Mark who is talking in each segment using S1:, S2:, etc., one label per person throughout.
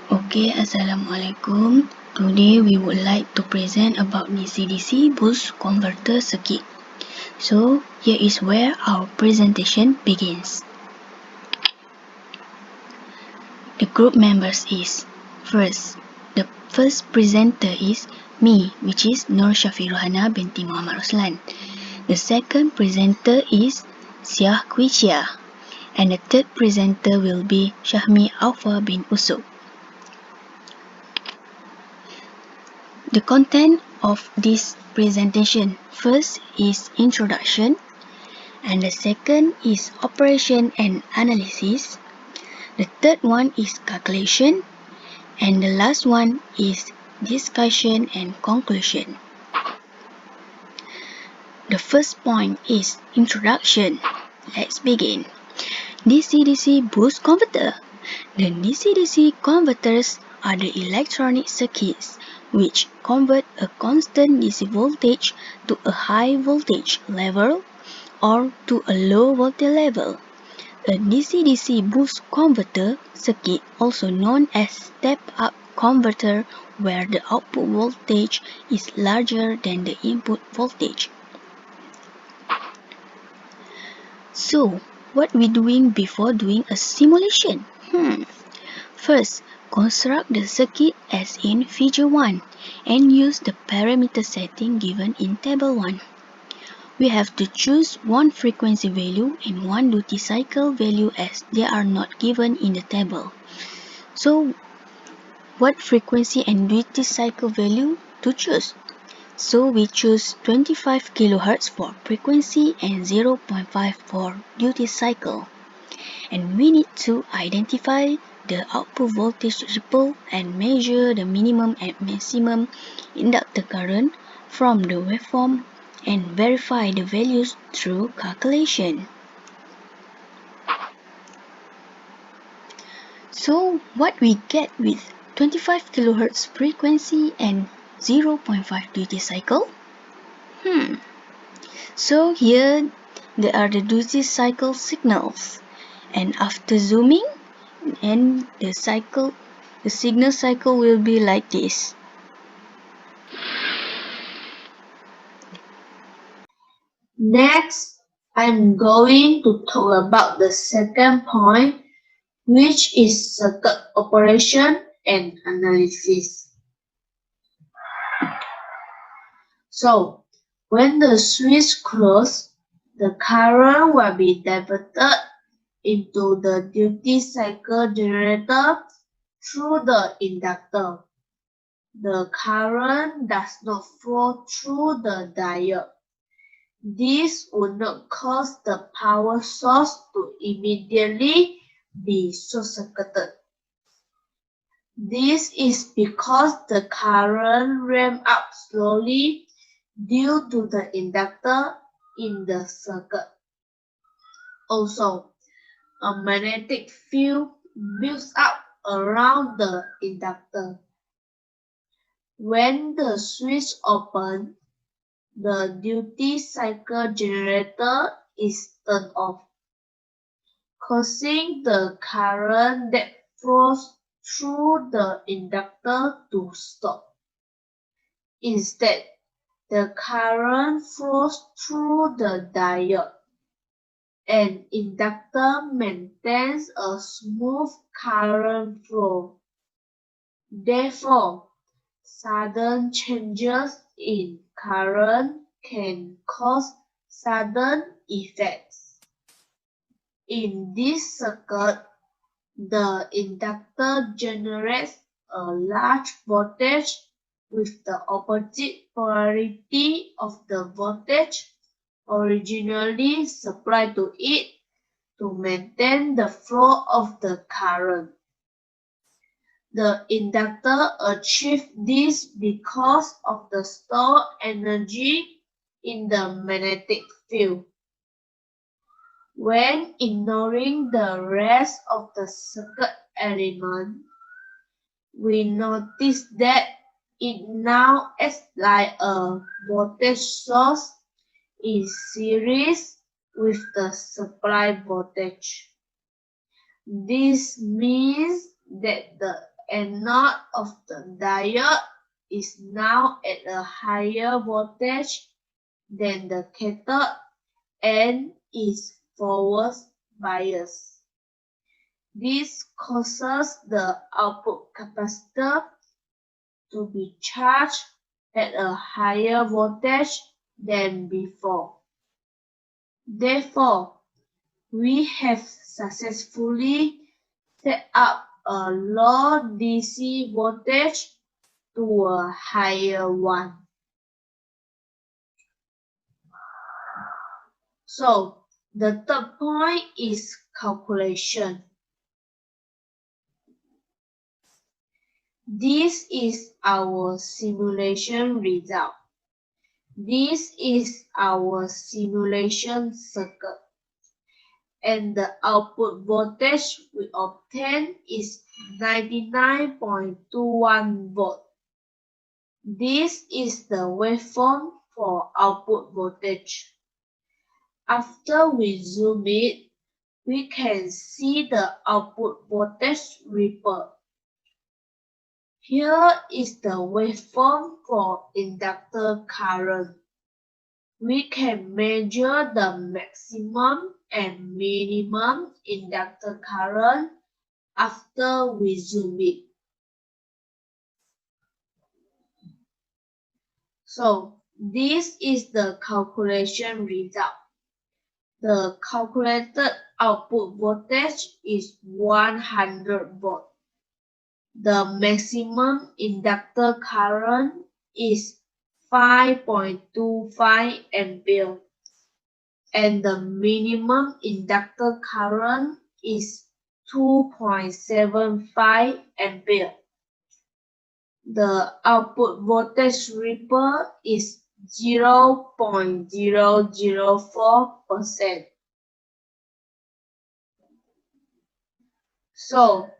S1: Okay, Assalamualaikum. Today we would like to present about DC-DC boost converter circuit. So here is where our presentation begins. The group members is the first presenter is me, which is Nur Syafiruhana binti Muhammad Roslan. The second presenter is Syah Kwicia, and the third presenter will be Syahmi Aufa bin Usuk. The content of this presentation first is introduction, and the second is operation and analysis. The third one is calculation, and the last one is discussion and conclusion. The first point is introduction. Let's begin. DC-DC boost converter. The DC-DC converters are the electronic circuits which convert a constant DC voltage to a high voltage level or to a low voltage level. A DC-DC boost converter circuit, also known as step-up converter, where the output voltage is larger than the input voltage. So, what we doing before doing a simulation? First, construct the circuit as in figure 1 and use the parameter setting given in table 1. We have to choose one frequency value and one duty cycle value as they are not given in the table. So, what frequency and duty cycle value to choose? So we choose 25 kHz for frequency and 0.5 for duty cycle. And we need to identify the output voltage ripple and measure the minimum and maximum inductor current from the waveform and verify the values through calculation. So what we get with 25 kHz frequency and 0.5 duty cycle? So here there are the duty cycle signals, and after zooming, and the signal cycle will be like this.
S2: Next, I'm going to talk about the second point, which is circuit operation and analysis. So, when the switch closes, the current will be diverted into the duty cycle generator through the inductor. The current does not flow through the diode. This would not cause the power source to immediately be short-circuited. This is because the current ramps up slowly due to the inductor in the circuit. Also, a magnetic field builds up around the inductor. When the switch opens, the duty cycle generator is turned off, causing the current that flows through the inductor to stop. Instead, the current flows through the diode, and inductor maintains a smooth current flow. Therefore, sudden changes in current can cause sudden effects. In this circuit, the inductor generates a large voltage with the opposite polarity of the voltage originally supplied to it to maintain the flow of the current. The inductor achieves this because of the stored energy in the magnetic field. When ignoring the rest of the circuit element, we notice that it now acts like a voltage source in series with the supply voltage. This means that the anode of the diode is now at a higher voltage than the cathode and is forward biased. This causes the output capacitor to be charged at a higher voltage than before. Therefore, we have successfully set up a low DC voltage to a higher one. So, the third point is calculation. This is our simulation result. This is our simulation circuit. And the output voltage we obtain is 99.21 volt. This is the waveform for output voltage. After we zoom it, we can see the output voltage ripple. Here is the waveform for inductor current. We can measure the maximum and minimum inductor current after we zoom it. So, this is the calculation result. The calculated output voltage is 100 volt. The maximum inductor current is 5.25 ampere. And the minimum inductor current is 2.75 ampere. The output voltage ripple is 0.004%. So,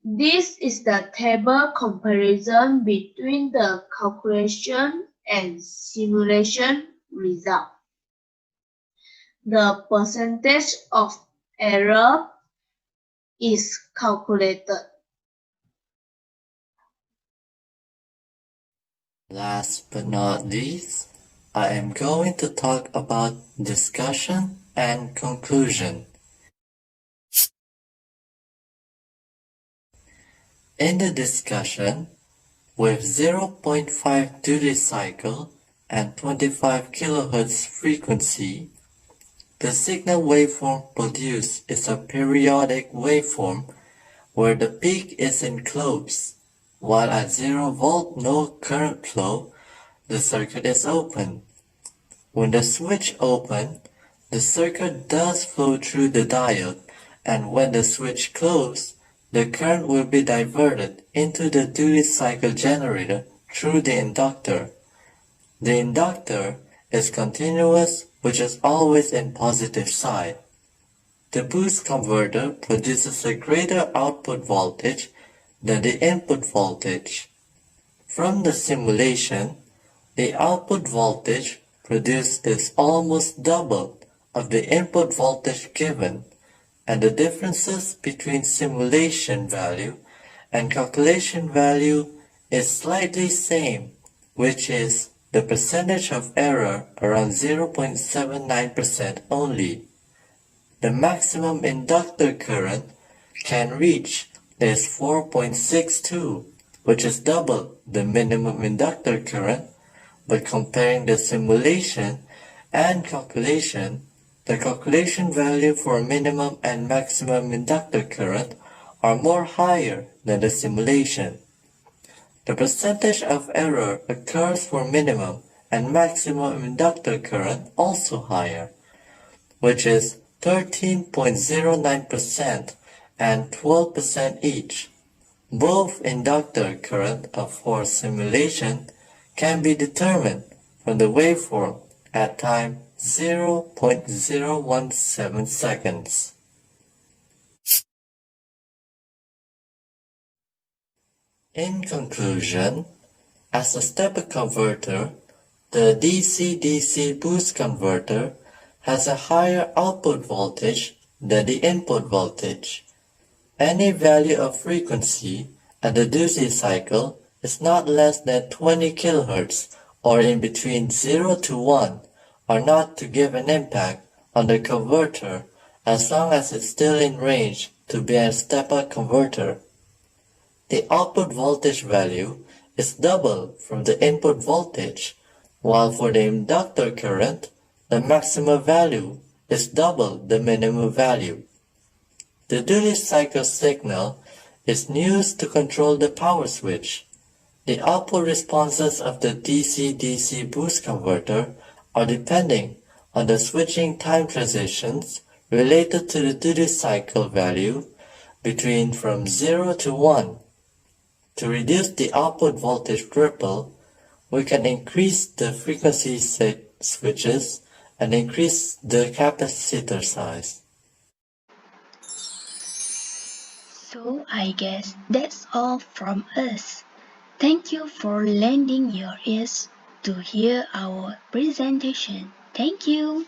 S2: this is the table comparison between the calculation and simulation result. The percentage of error is calculated.
S3: Last but not least, I am going to talk about discussion and conclusion. In the discussion, with 0.5 duty cycle and 25 kHz frequency, the signal waveform produced is a periodic waveform where the peak is enclosed, while at 0 volt no current flow, the circuit is open. When the switch open, the circuit does flow through the diode, and when the switch closed, the current will be diverted into the duty cycle generator through the inductor. The inductor is continuous, which is always in positive side. The boost converter produces a greater output voltage than the input voltage. From the simulation, the output voltage produced is almost double of the input voltage given, and the differences between simulation value and calculation value is slightly same, which is the percentage of error around 0.79% only. The maximum inductor current can reach is 4.62, which is double the minimum inductor current, but comparing the simulation and calculation, the calculation value for minimum and maximum inductor current are more higher than the simulation. The percentage of error occurs for minimum and maximum inductor current also higher, which is 13.09% and 12% each. Both inductor current for simulation can be determined from the waveform at time 0.017 seconds. In conclusion, as a stepper converter, the DC-DC boost converter has a higher output voltage than the input voltage. Any value of frequency and the duty cycle is not less than 20 kHz or in between 0 to 1 are not to give an impact on the converter as long as it's still in range to be a step-up converter. The output voltage value is double from the input voltage, while for the inductor current, the maximum value is double the minimum value. The duty cycle signal is used to control the power switch. The output responses of the DC-DC boost converter are depending on the switching time transitions related to the duty cycle value between from 0 to 1. To reduce the output voltage ripple, we can increase the frequency switches and increase the capacitor size.
S1: So I guess that's all from us. Thank you for lending your ears to hear our presentation. Thank you.